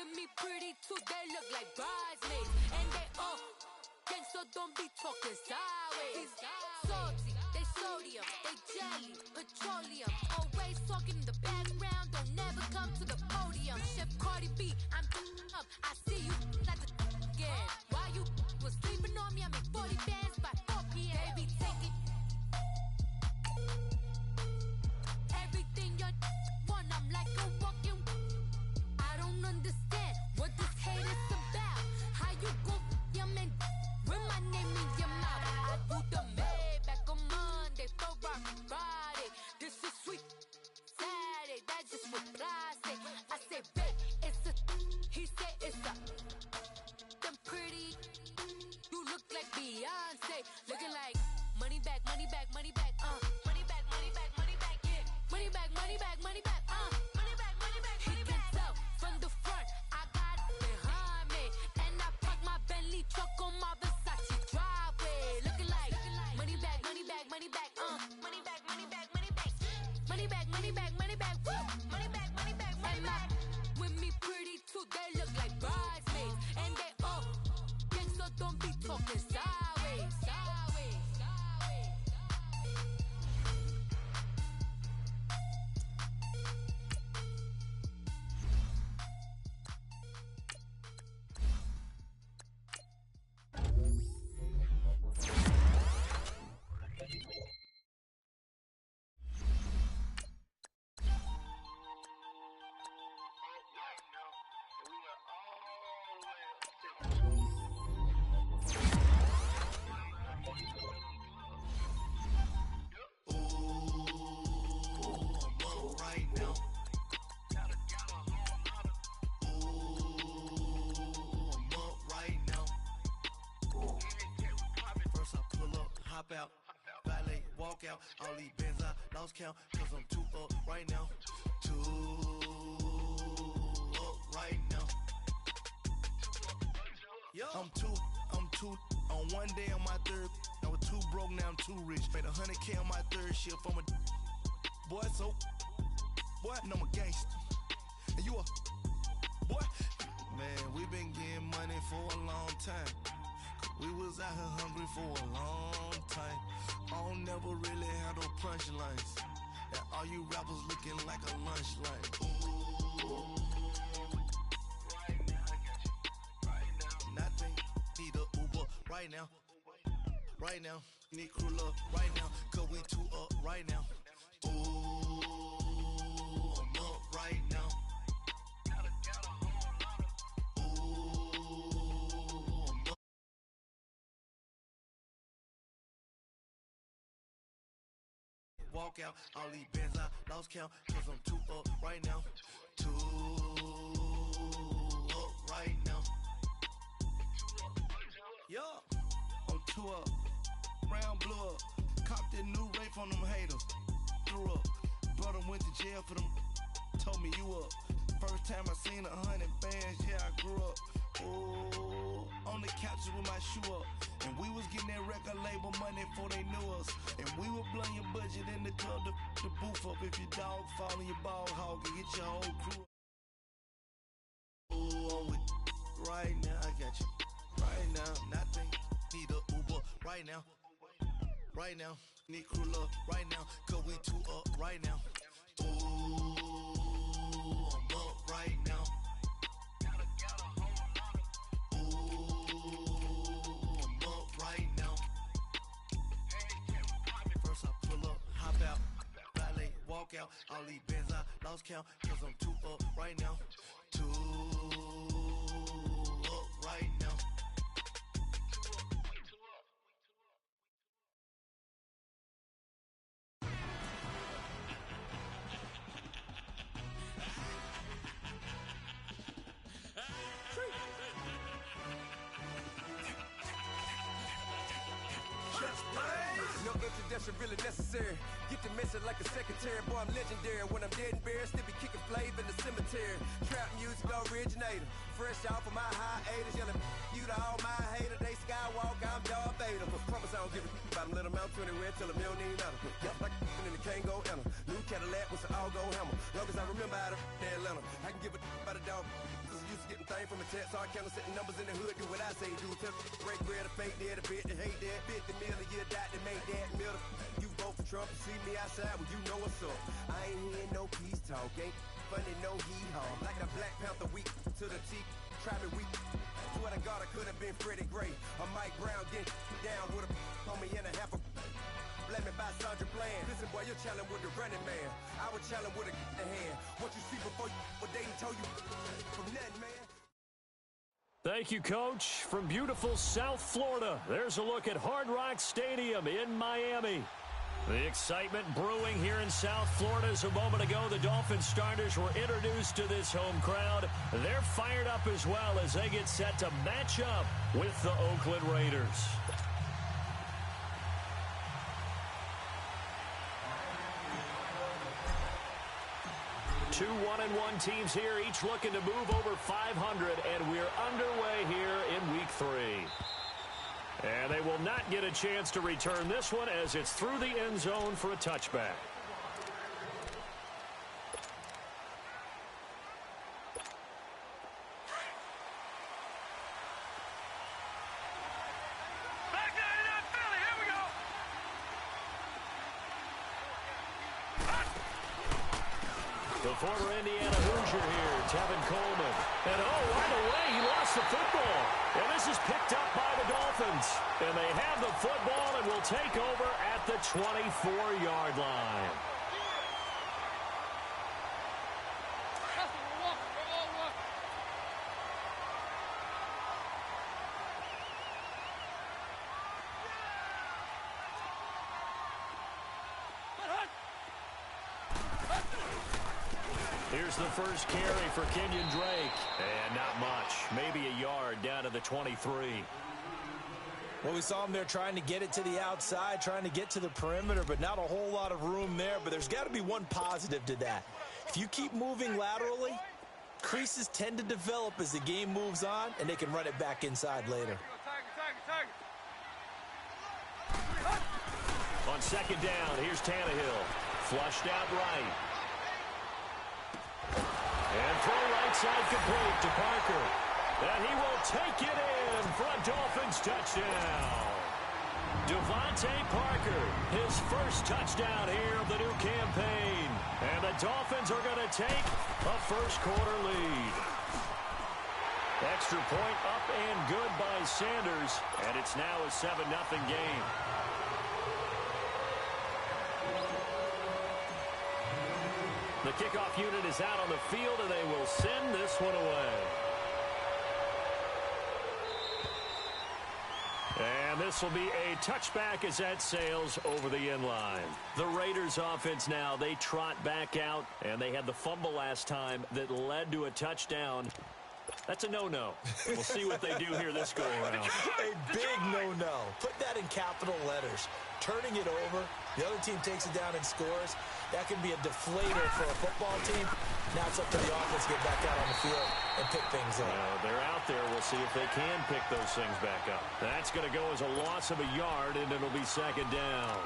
with me pretty too, they look like bridesmaids. And they all gang, so don't be talking sideways. Salty, they sodium, they jelly, petroleum. Always talking in the background, don't never come to the podium. Chef Cardi B, I'm up, I see you at the again. Why you was sleeping on me, I make 40 bands by 4 p.m. They be taking everything you want, I'm like a walking. I don't understand what this hate is about. How you go your man with my name in your mouth? I do the Maybach on Monday, for Friday. This is sweet Saturday, that's just what I say. I say, babe, it's a, he say it's a. Them pretty, you look like Beyonce, looking like money back, money back, money back, money back, money back, money back, yeah, money back, money back, money back, money back, money back, money back. He can tell from the front, I got it behind me, and I park my Bentley truck on my Versace driveway, looking like money back, money back, money back, money back, money back, money back, money back, money back, money back, woo, money back, money back, money back. With me pretty too, they look like bridesmaids, and they all gang, so don't be talking sideways, sideways, sideways. Out, valet, walk out, all these bands I lost count, cause I'm too up right now, too up right now. I'm too, on one day on my third, I was too broke, now I'm too rich, made 100K on my third shift, I'm a boy, so, boy, and I'm a gangster, and you a, boy, man, we been getting money for a long time. We was out here hungry for a long time. I don't never really have no punchlines. And all you rappers looking like a lunch line. Ooh. Right now, I got you. Right now. Nothing. Need a Uber right now. Right now. Need crew love right now. Cause we too up right now. Ooh, I'm up right now. Walk out, all these bands I lost count, cause I'm too up right now, too up right now. Yeah, I'm too up, round blew up, copped that new rape on them haters, threw up, brother went to jail for them, told me you up, first time I seen 100 bands, yeah I grew up, ooh, on the couches with my shoe up. And we was getting that record label money before they knew us. And we were blowing your budget in the club to the booth up. If your dog fall in your ball hog and get your whole crew. Ooh, I'm with right now, I got you. Right now, nothing. Need a Uber right now. Right now, need crew love right now. Cause we too up right now. Ooh, I'm up right now. Walk out, all these bands I lost count, cause I'm too up right now, too up right now. No introduction really necessary. Get the message like a secretary. Boy, I'm legendary. When I'm dead and buried, still be kicking flavor in the cemetery. Trap music originator. Fresh off of my hiatus. Yelling you to all my haters. They skywalk, I'm Darth Vader. Promise I don't give a about them. Let them out to anywhere. Tell them they don't need nothing. Yep, like and the can't go enter. New Cadillac with an all-go hammer. Long as I remember how to Atlanta. I can give a about a dog. Used to getting things from a text. Hard counter setting numbers in the hood. Do what I say do. Tell break bread or fake dead. A bit to hate that. 50 million a year died to make that middle. You vote for Trump. You see me outside. Well, you know what's up. I ain't hearing no peace talk. Ain't funny, no hee-haw. Like the Black Panther week to the T. Try me weak. Swear to God, I could have been Freddie Gray or Mike Brown getting down with a homie and a half a. Let me buy Sandra Bland. Listen, boy, you're challenging with the running man. I was challenging with a hand. What you see before you, what they told you from nothing, man. Thank you, Coach. From beautiful South Florida, there's a look at Hard Rock Stadium in Miami. The excitement brewing here in South Florida as a moment ago. The Dolphins starters were introduced to this home crowd. They're fired up as well as they get set to match up with the Oakland Raiders. Two 1-1 teams here, each looking to move over 500, and we're underway here in Week 3. And they will not get a chance to return this one as it's through the end zone for a touchback. The former Indiana Hoosier here, Tevin Coleman. And right away, he lost the football. And this is picked up by the Dolphins. And they have the football and will take over at the 24-yard line. Here's the first carry for Kenyon Drake. And not much. Maybe a yard down to the 23. Well, we saw him there trying to get it to the outside, trying to get to the perimeter, but not a whole lot of room there. But there's got to be one positive to that. If you keep moving laterally, creases tend to develop as the game moves on, and they can run it back inside later. On second down, here's Tannehill. Flushed out right. And throw right side complete to Parker. And he will take it in for a Dolphins touchdown. Devontae Parker, his first touchdown here of the new campaign. And the Dolphins are going to take a first-quarter lead. Extra point up and good by Sanders. And it's now a 7-0 game. The kickoff unit is out on the field, and they will send this one away. And this will be a touchback as that sails over the end line. The Raiders offense now, they trot back out, and they had the fumble last time that led to a touchdown. That's a no-no. We'll see what they do here this go-around. A big no-no. Put that in capital letters. Turning it over, the other team takes it down and scores. That can be a deflator for a football team. Now it's up to the offense to get back out on the field and pick things up. They're out there. We'll see if they can pick those things back up. That's going to go as a loss of a yard, and it'll be second down.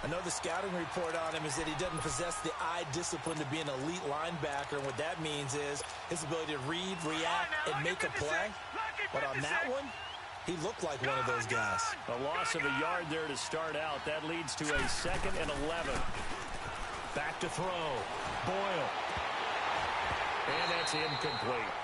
I know the scouting report on him is that he doesn't possess the eye discipline to be an elite linebacker. And what that means is his ability to read, react, and make a play. But on that one, he looked like one of those guys. A loss of a yard there to start out. That leads to a 2nd and 11. Back to throw. Boyle. And that's incomplete.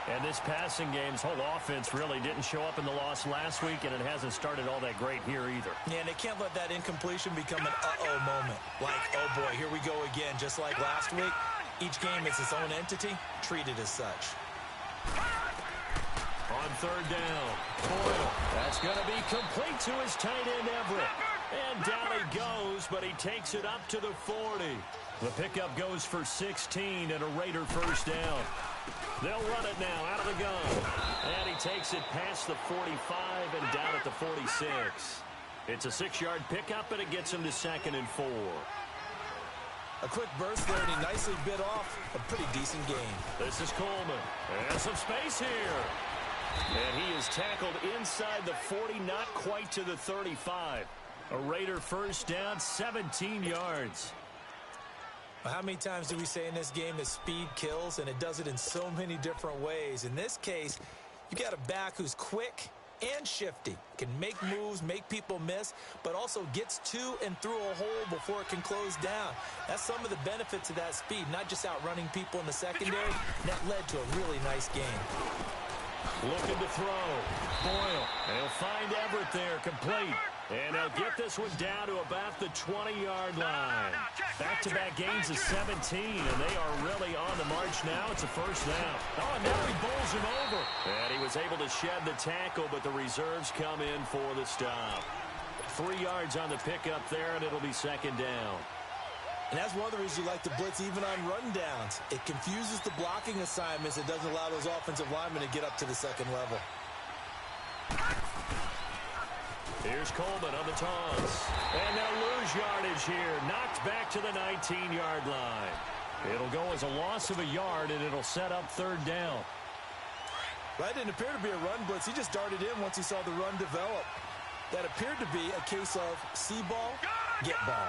And this passing game's whole offense really didn't show up in the loss last week, and it hasn't started all that great here either. Yeah, and they can't let that incompletion become an uh-oh moment. Like, oh boy, here we go again. Just like last week, each game is its own entity, treated as such. On third down, Boyle. That's going to be complete to his tight end, Everett. And down he goes, but he takes it up to the 40. The pickup goes for 16 and a Raider first down. They'll run it now out of the gun. And he takes it past the 45 and down at the 46. It's a 6-yard pickup, and it gets him to 2nd and 4. A quick burst there, and he nicely bit off a pretty decent gain. This is Coleman. And some space here. And he is tackled inside the 40, not quite to the 35. A Raider first down, 17 yards. Well, how many times do we say in this game that speed kills, and it does it in so many different ways? In this case, you got a back who's quick and shifty, can make moves, make people miss, but also gets to and through a hole before it can close down. That's some of the benefits of that speed, not just outrunning people in the secondary. And that led to a really nice game. Looking to throw. Boyle. They'll find Everett there, complete. And they'll get this one down to about the 20-yard line. Back-to-back gains of 17, and they are really on the march now. It's a first down. Oh, and now he bowls him over. And he was able to shed the tackle, but the reserves come in for the stop. 3 yards on the pickup there, and it'll be second down. And that's one of the reasons you like to blitz even on rundowns. It confuses the blocking assignments. It doesn't allow those offensive linemen to get up to the second level. Here's Coleman on the toss. And they'll lose yardage here. Knocked back to the 19-yard line. It'll go as a loss of a yard, and it'll set up third down. That didn't appear to be a run blitz. He just darted in once he saw the run develop. That appeared to be a case of see ball, get ball.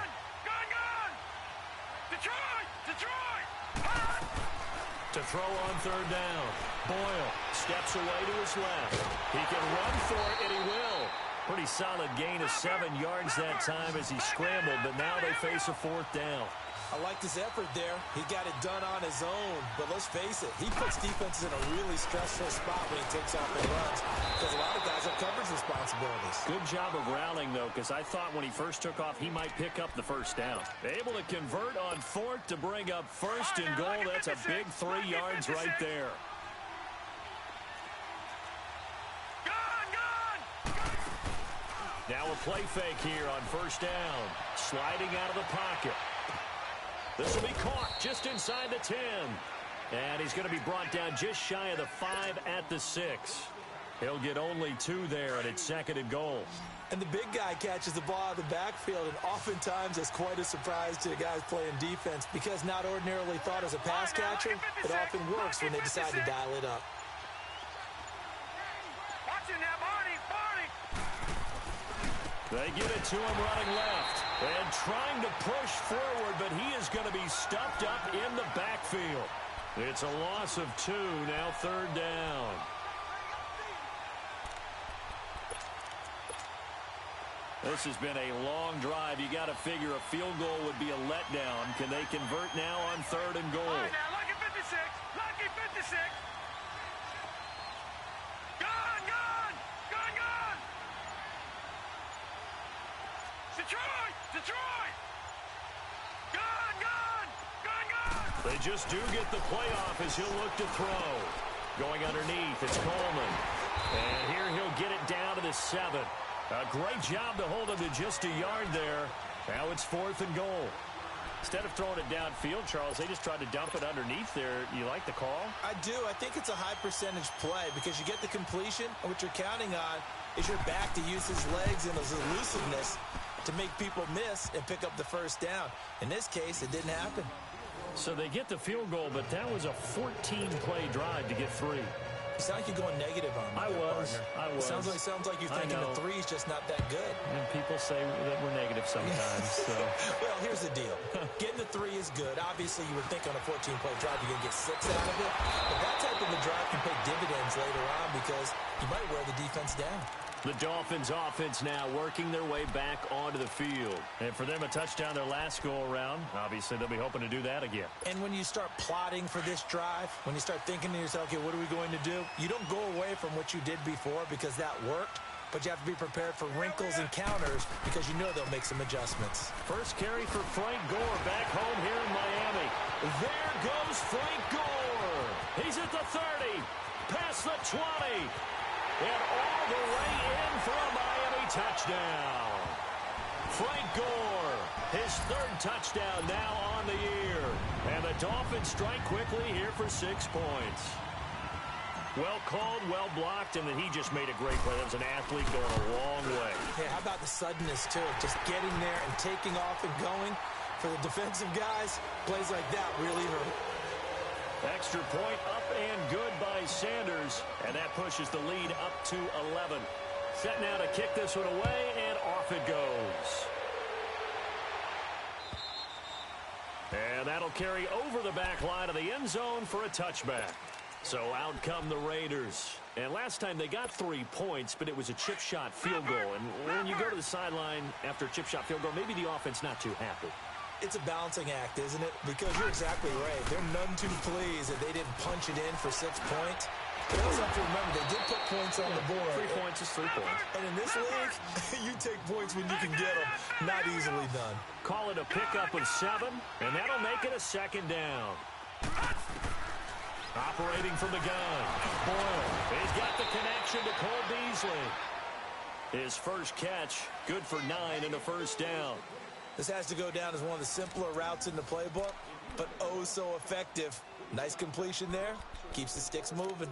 To throw on third down. Boyle steps away to his left. He can run for it, and he will. Pretty solid gain of 7 yards that time as he scrambled, but now they face a fourth down. I liked his effort there. He got it done on his own, but let's face it, he puts defenses in a really stressful spot when he takes off and runs because a lot of guys have coverage responsibilities. Good job of rallying, though, because I thought when he first took off, he might pick up the first down. Able to convert on fourth to bring up first and goal. That's a big 3 yards right there. Now a play fake here on first down. Sliding out of the pocket. This will be caught just inside the 10. And he's going to be brought down just shy of the 5 at the 6. He'll get only 2 there, and it's second and goal. And the big guy catches the ball out of the backfield, and oftentimes that's quite a surprise to the guys playing defense because not ordinarily thought as a pass catcher, it often works when they decide to dial it up. They give it to him running left and trying to push forward, but he is going to be stuffed up in the backfield. It's a loss of 2, now third down. This has been a long drive. You got to figure a field goal would be a letdown. Can they convert now on third and goal? All right, now, lucky 56. Lucky 56. Gone, gone, gone, gone. Detroit, Detroit. Gone, gone, gone, gone. They just do get the playoff as he'll look to throw. Going underneath, it's Coleman. And here he'll get it down to the 7. A great job to hold him to just a yard there. Now it's fourth and goal. Instead of throwing it downfield, Charles, they just tried to dump it underneath there. You like the call? I do. I think it's a high percentage play because you get the completion, and what you're counting on is your back to use his legs and his elusiveness to make people miss and pick up the first down. In this case, it didn't happen. So they get the field goal, but that was a 14-play drive to get 3. You sound like you're going negative on me. I was. Sounds like you're thinking the 3 is just not that good. And people say that we're negative sometimes. So. Well, here's the deal. Getting the 3 is good. Obviously, you would think on a 14-play drive you're going to get 6 out of it. But that type of a drive can pay dividends later on because you might wear the defense down. The Dolphins offense now working their way back onto the field. And for them, a touchdown their last go-around. Obviously, they'll be hoping to do that again. And when you start plotting for this drive, when you start thinking to yourself, okay, what are we going to do? You don't go away from what you did before because that worked. But you have to be prepared for wrinkles and counters because you know they'll make some adjustments. First carry for Frank Gore back home here in Miami. There goes Frank Gore. He's at the 30, past the 20. And all the way in for a Miami touchdown. Frank Gore, his 3rd touchdown now on the year. And the Dolphins strike quickly here for 6 points. Well called, well blocked, and then he just made a great play. That was an athlete going a long way. Hey, how about the suddenness, too? Just getting there and taking off and going. For the defensive guys, plays like that really hurt. Extra point up and good by Sanders, and that pushes the lead up to 11. Set now to kick this one away, and off it goes. And And that'll carry over the back line of the end zone for a touchback. So out come the Raiders. And last time they got 3 points, but it was a chip shot field goal. And when you go to the sideline after a chip shot field goal, maybe the offense not too happy. It's a balancing act, isn't it? Because you're exactly right. They're none too pleased that they didn't punch it in for 6 points. But you also have to remember, they did put points on the board. 3 points is 3 points. And in this league, you take points when you can get them. Not easily done. Call it a pickup of 7, and that'll make it a second down. Operating from the gun. Boyle. He's got the connection to Cole Beasley. His first catch, good for 9 and a first down. This has to go down as one of the simpler routes in the playbook, but oh so effective. Nice completion there. Keeps the sticks moving.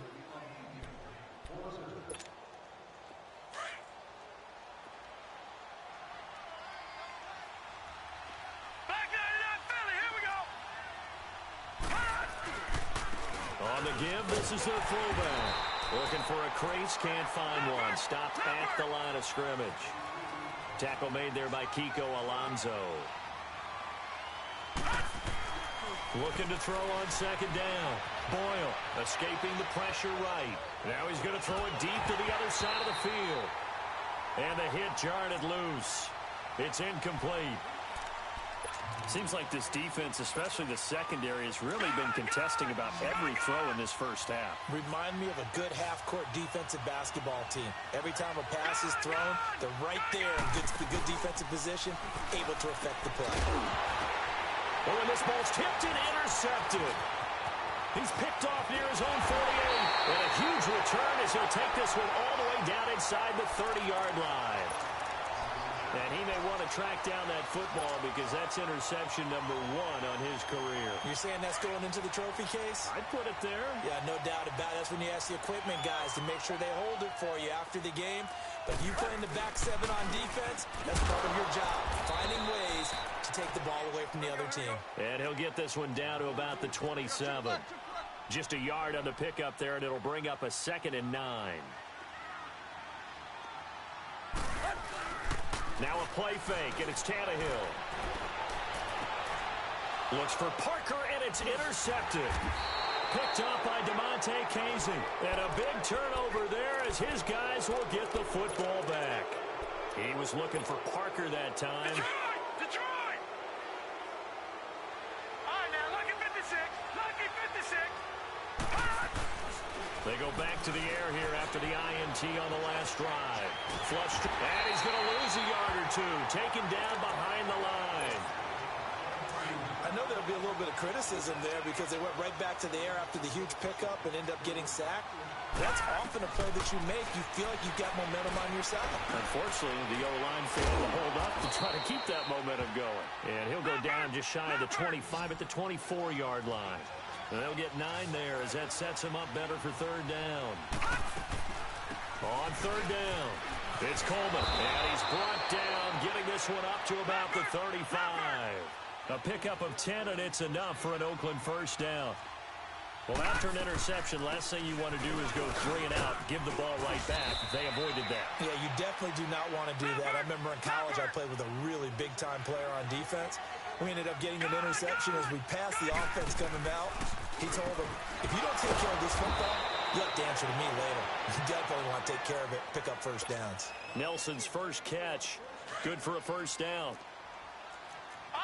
On the give, this is their fullback. Looking for a crease, can't find one. Stopped at the line of scrimmage. Tackle made there by Kiko Alonso. Looking to throw on second down. Boyle escaping the pressure right. Now he's going to throw it deep to the other side of the field. And the hit jarred it loose. It's incomplete. Seems like this defense, especially the secondary, has really been contesting about every throw in this first half. Remind me of a good half-court defensive basketball team. Every time a pass is thrown, they're right there in good defensive position, able to affect the play. Oh, and this ball's tipped and intercepted. He's picked off near his own 48. And a huge return as he'll take this one all the way down inside the 30-yard line. And he may want to track down that football because that's interception number 1 on his career. You're saying that's going into the trophy case? I'd put it there. Yeah, no doubt about it. That's when you ask the equipment guys to make sure they hold it for you after the game. But you playing the back 7 on defense, that's part of your job. Finding ways to take the ball away from the other team. And he'll get this one down to about the 27. Just a yard on the pickup there, and it'll bring up a 2nd and 9. Now a play fake, and it's Tannehill. Looks for Parker, and it's intercepted. Picked up by DeMonte Casey. And a big turnover there as his guys will get the football back. He was looking for Parker that time. Detroit! All right, now, lucky 56. Lucky 56. They go back to the air here after the INT on the last drive. Flushed, and he's going to lose a yard or 2. Taken down behind the line. I know there'll be a little bit of criticism there because they went right back to the air after the huge pickup and end up getting sacked. That's often a play that you make. You feel like you've got momentum on your side. Unfortunately, the O-line failed to hold up to try to keep that momentum going. And he'll go down just shy of the 25 at the 24-yard line. And they'll get 9 there as that sets him up better for 3rd down. On 3rd down, it's Coleman. And he's brought down, getting this one up to about the 35. A pickup of 10, and it's enough for an Oakland first down. Well, after an interception, last thing you want to do is go 3 and out, give the ball right back. They avoided that. Yeah, you definitely do not want to do that. I remember in college I played with a really big-time player on defense. We ended up getting an interception as we passed the offense coming out. He told him, if you don't take care of this football, you'll have to answer to me later. You definitely want to take care of it, pick up first downs. Nelson's first catch, good for a first down.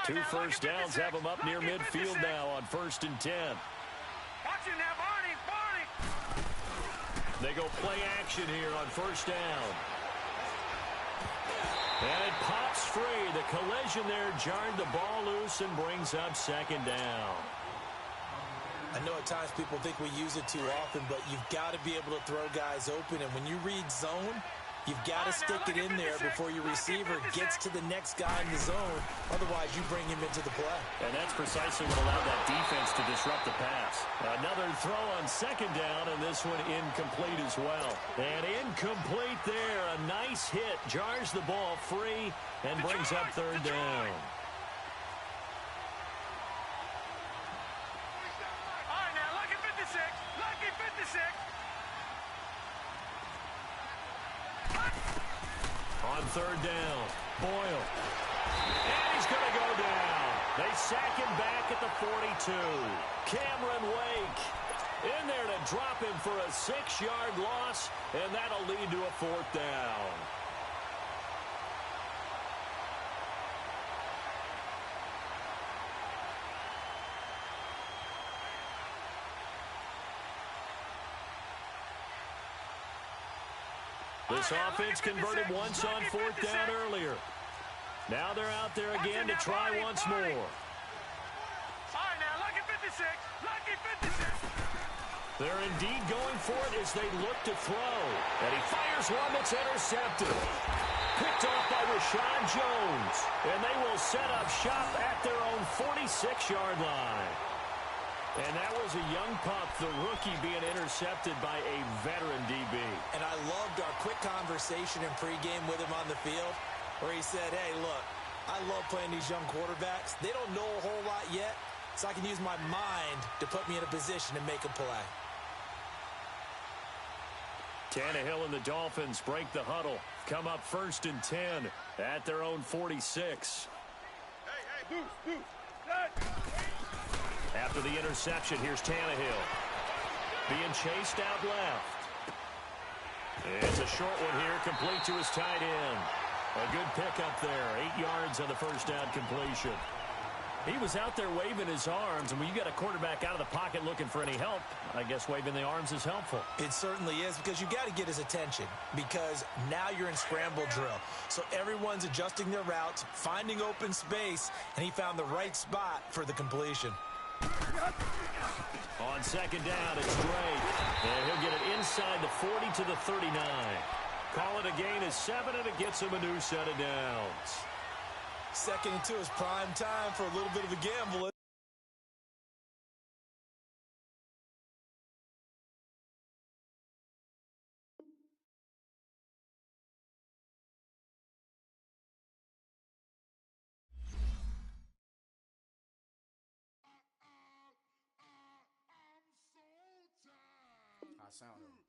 2 first downs have him up near midfield now on 1st and 10. Watch it now, Barney. They go play action here on 1st down. And it pops free. The collision there jarred the ball loose and brings up 2nd down. I know at times people think we use it too often, but you've got to be able to throw guys open. And when you read zone, you've got to stick it in there before your receiver gets to the next guy in the zone. Otherwise, you bring him into the play. And that's precisely what allowed that defense to disrupt the pass. Another throw on 2nd down, and this one incomplete as well. And incomplete there. A nice hit. Jars the ball free and brings up 3rd down. All right, now, lucky 56. Lucky 56. On 3rd down, Boyle. And he's going to go down. They sack him back at the 42. Cameron Wake in there to drop him for a 6-yard loss, and that'll lead to a 4th down. This offense converted once on 4th down earlier. Now they're out there again to try once more. All right, now, lucky 56. Lucky 56. They're indeed going for it as they look to throw. And he fires one that's intercepted. Picked off by Rashawn Jones. And they will set up shop at their own 46-yard line. And that was a young pup, the rookie, being intercepted by a veteran DB. And I loved our quick conversation in pregame with him on the field where he said, hey, look, I love playing these young quarterbacks. They don't know a whole lot yet, so I can use my mind to put me in a position to make a play. Tannehill and the Dolphins break the huddle. Come up 1st and 10 at their own 46. Hey, Deuce. After the interception, here's Tannehill. Being chased out left. It's a short one here, complete to his tight end. A good pickup there, 8 yards on the first down completion. He was out there waving his arms, and when you got a quarterback out of the pocket looking for any help, I guess waving the arms is helpful. It certainly is, because you got to get his attention, because now you're in scramble drill. So everyone's adjusting their routes, finding open space, and he found the right spot for the completion. On 2nd down, it's Drake. And he'll get it inside the 40 to the 39. Call it a gain of 7, and it gets him a new set of downs. 2nd and 2 is prime time for a little bit of a gamble. I sound